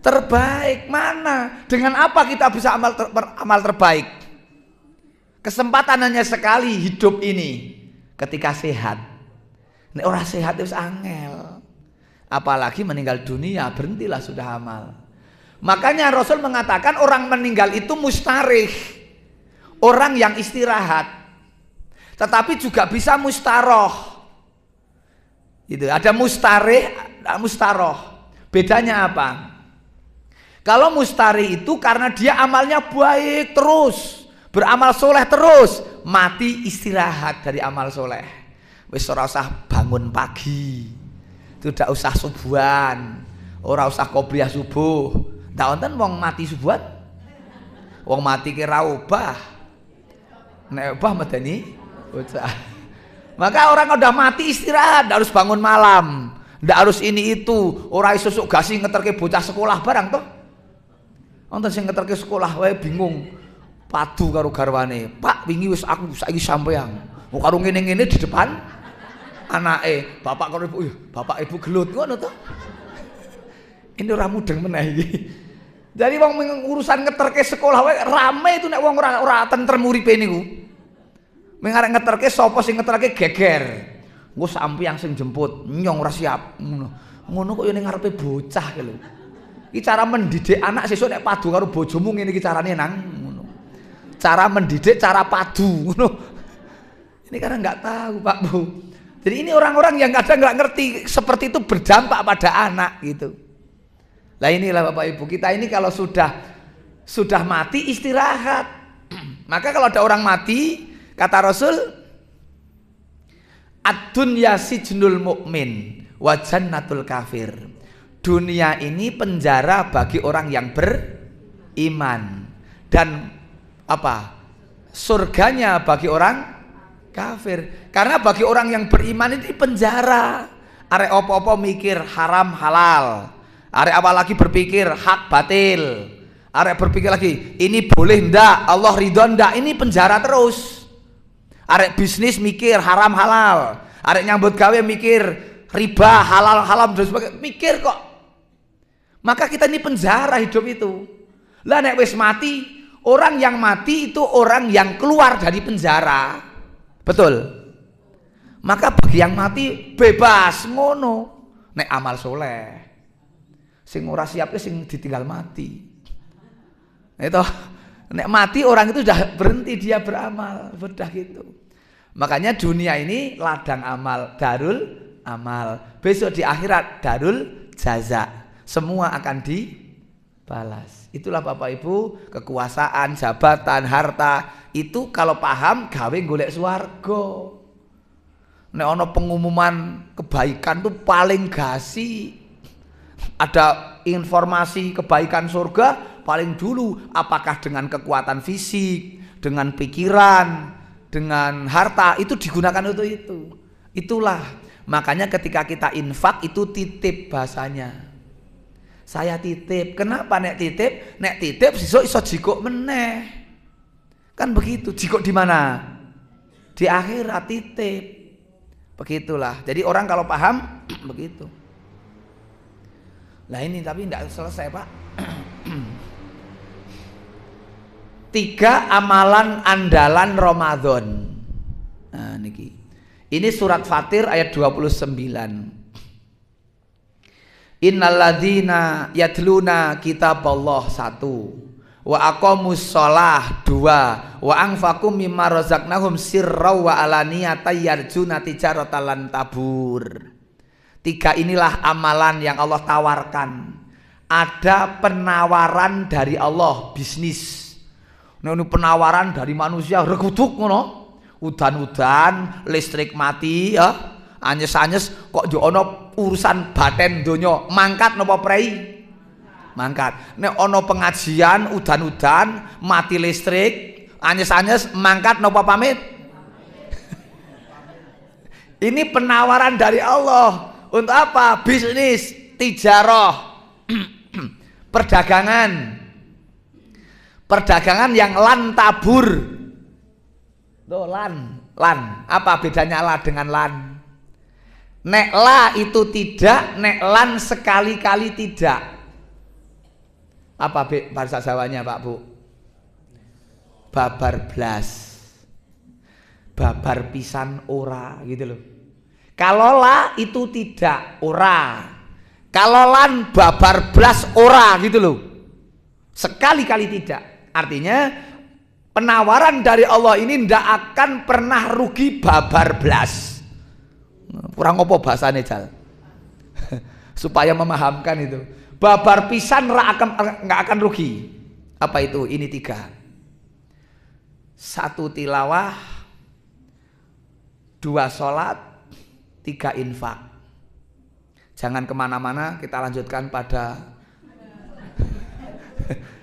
terbaik. Mana? Dengan apa kita bisa beramal terbaik? Kesempatan hanya sekali hidup ini ketika sehat. Nek orang sehat itu angel. Apalagi meninggal dunia, berhentilah sudah amal. Makanya Rasul mengatakan orang meninggal itu mustarih, orang yang istirahat. Tetapi juga bisa mustaroh. Gitu. Ada mustarih, ada mustaroh. Bedanya apa? Kalau mustarih itu karena dia amalnya baik terus, beramal soleh terus, mati istirahat dari amal soleh. Wis ora usah bangun pagi, tidak usah subuhan, ora usah qobliyah subuh. Ndak wonten wong mati subuhan, wong mati kira obah, nek obah medeni bocah. Maka orang udah mati istirahat, ndak harus bangun malam, ndak harus ini itu, ora iso sok gasi ngeterke bocah sekolah barang toh. Wonten sing ngeterke sekolah wae bingung. Padu karo garwane, "Pak, wingi wis aku saiki sampean." Oh karo ngene-ngene di depan anake, bapak karo ibu, bapak ibu gelut ngono to. Ini ora mudeng meneh iki. Jadi wong urusan ngeterke sekolah wae rame itu nek wong ora tentrem uripe niku. Mengarek ngeterke sapa sing ngeterke geger. Engko sampeyan sing jemput, nyong ora siap ngono. Ngono kok yo ning ngarepe bocah ki lho. Iki cara mendidik anak sesuk nek padu karo bojomu ngene iki carane nang ngono. Cara mendidik, cara padu ngono. Ini karena nggak tahu Pak Bu. Jadi ini orang-orang yang kadang nggak ngerti seperti itu berdampak pada anak gitu. Lah inilah Bapak Ibu, kita ini kalau sudah mati istirahat. Maka kalau ada orang mati, kata Rasul, ad-dunya sijnul mu'min wa jannatul kafir. Dunia ini penjara bagi orang yang beriman dan apa? Surganya bagi orang kafir. Karena bagi orang yang beriman ini penjara. Arek opo-opo mikir haram halal. Arek apa lagi berpikir hak batil. Arek berpikir lagi ini boleh ndak, Allah ridho ndak, ini penjara terus. Arek bisnis mikir haram halal. Arek nyambut gawe mikir riba halal haram dan sebagainya. Mikir kok. Maka kita ini penjara hidup itu. Lah nek wis mati, orang yang mati itu orang yang keluar dari penjara. Betul. Maka bagi yang mati bebas ngono. Nek amal soleh. Sing ora siap sing ditinggal mati. Itu nek mati orang itu sudah berhenti dia beramal, sudah gitu. Makanya dunia ini ladang amal, darul amal. Besok di akhirat darul jaza. Semua akan dibalas. Itulah Bapak Ibu, kekuasaan, jabatan, harta itu kalau paham gawe golek swarga. Nek ana pengumuman kebaikan tuh paling gasi. Ada informasi kebaikan surga paling dulu, apakah dengan kekuatan fisik, dengan pikiran, dengan harta, itu digunakan untuk itu. Itulah makanya ketika kita infak itu titip bahasanya. Saya titip. Kenapa nek titip? Nek titip sesuk iso jikuk meneh. Kan begitu. Jikuk di mana? Di akhirat titip. Begitulah. Jadi orang kalau paham begitu. Lah ini tapi tidak selesai, Pak. 3 amalan andalan Ramadan. Nah, niki. Ini surat Fatir ayat 29. Innalladzina yatluna kitaballah 1 wa aqamus shalah 2 wa anfaqu mimma razaqnahum sirra wa alaniyatan yarjuna tijaratan lan tabur. 3 inilah amalan yang Allah tawarkan. Ada penawaran dari Allah, bisnis. Ini penawaran dari manusia rekuduk ngono. Udan-udan, listrik mati ya. Anyes-anyes kok yo ana urusan baten donya, mangkat napa prei? Mangkat. Nek ana pengajian udan-udan, mati listrik, anyes-anyes mangkat napa pamit? Ini penawaran dari Allah. Untuk apa? Bisnis, tijarah. Perdagangan yang lan tabur. Tuh lan. Apa bedanya la dengan lan? Nek la itu tidak, nek lan sekali-kali tidak. Apa bahasa Jawanya, Pak Bu? Babar blas. Babar pisan ora gitu loh. Kalau la itu tidak, ora. Kalau lan babar blas ora gitu loh. Sekali-kali tidak. Artinya penawaran dari Allah ini tidak akan pernah rugi babar blas. Kurang apa bahasanya Jal? Supaya memahamkan itu. Babar pisan nggak akan rugi. Apa itu? Ini 3. 1 tilawah, 2 sholat, 3 infak. Jangan kemana-mana, kita lanjutkan pada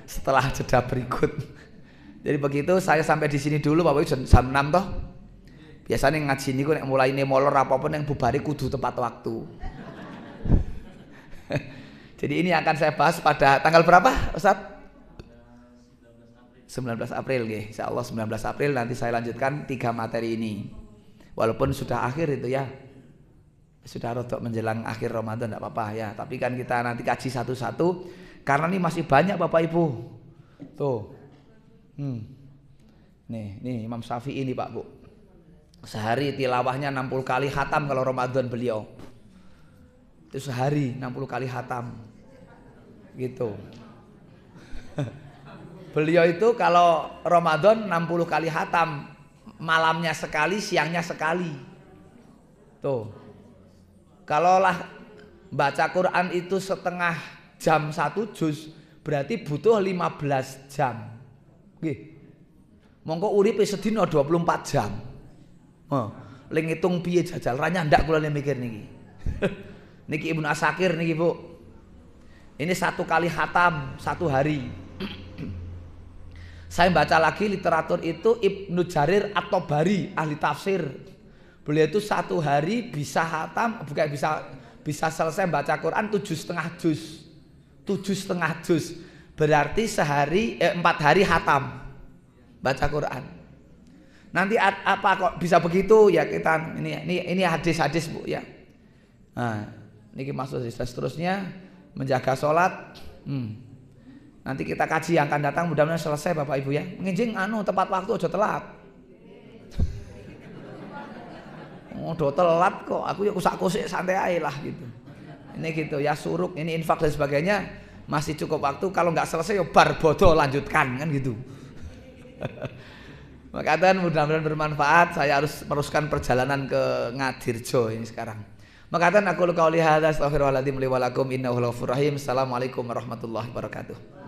setelah jeda berikut. Jadi begitu, saya sampai di sini dulu Bapak Ibu, jam 6 toh. Biasanya ngaji niku nek mulai molor apapun yang bubari kudu tepat waktu. Jadi ini akan saya bahas pada tanggal berapa, Ustaz? 19 April nggih. Insyaallah 19 April nanti saya lanjutkan 3 materi ini. Walaupun sudah akhir itu ya. Sudah rodok menjelang akhir Ramadan enggak apa-apa ya, tapi kan kita nanti kaji satu-satu karena ini masih banyak Bapak Ibu. Tuh. Nih Imam Syafi'i ini Pak Bu. Sehari tilawahnya 60 kali khatam kalau Ramadan beliau. Itu sehari 60 kali khatam. Gitu. Beliau itu kalau Ramadan 60 kali khatam, malamnya sekali, siangnya sekali. Tuh. Kalaulah baca Quran itu setengah jam 1 juz, berarti butuh 15 jam. Nggih. Mongko uripe sedina 24 jam. Ling ngitung piye jajal ra nyandak kula mikir niki. Niki Ibnu Asakir niki Bu. Ini 1 kali khatam 1 hari. Saya baca lagi literatur itu Ibnu Jarir At-Tabari ahli tafsir. Beliau itu 1 hari bisa khatam, bukan bisa selesai baca Quran 7,5 juz. 7,5 juz. Berarti sehari 4 hari khatam baca Quran. Nanti apa kok bisa begitu ya, kita ini hadis-hadis Bu ya. Nah, ini masuk hadis seterusnya menjaga sholat. Nanti kita kaji yang akan datang, mudah-mudahan selesai Bapak Ibu ya. Nginjing tepat waktu aja telat. Udah telat kok, aku ya kusak-kusik santai aja lah gitu. Ini gitu ya, suruk, ini infak dan sebagainya masih cukup waktu. Kalau nggak selesai ya bar bodoh lanjutkan kan gitu. Makanya mudah-mudahan bermanfaat. Saya harus meneruskan perjalanan ke Ngadirjo ini sekarang. Makanya aku qauli hadza astaghfirullahaladzim li wa lakum innahu ghafurur rahim. Assalamualaikum warahmatullahi wabarakatuh.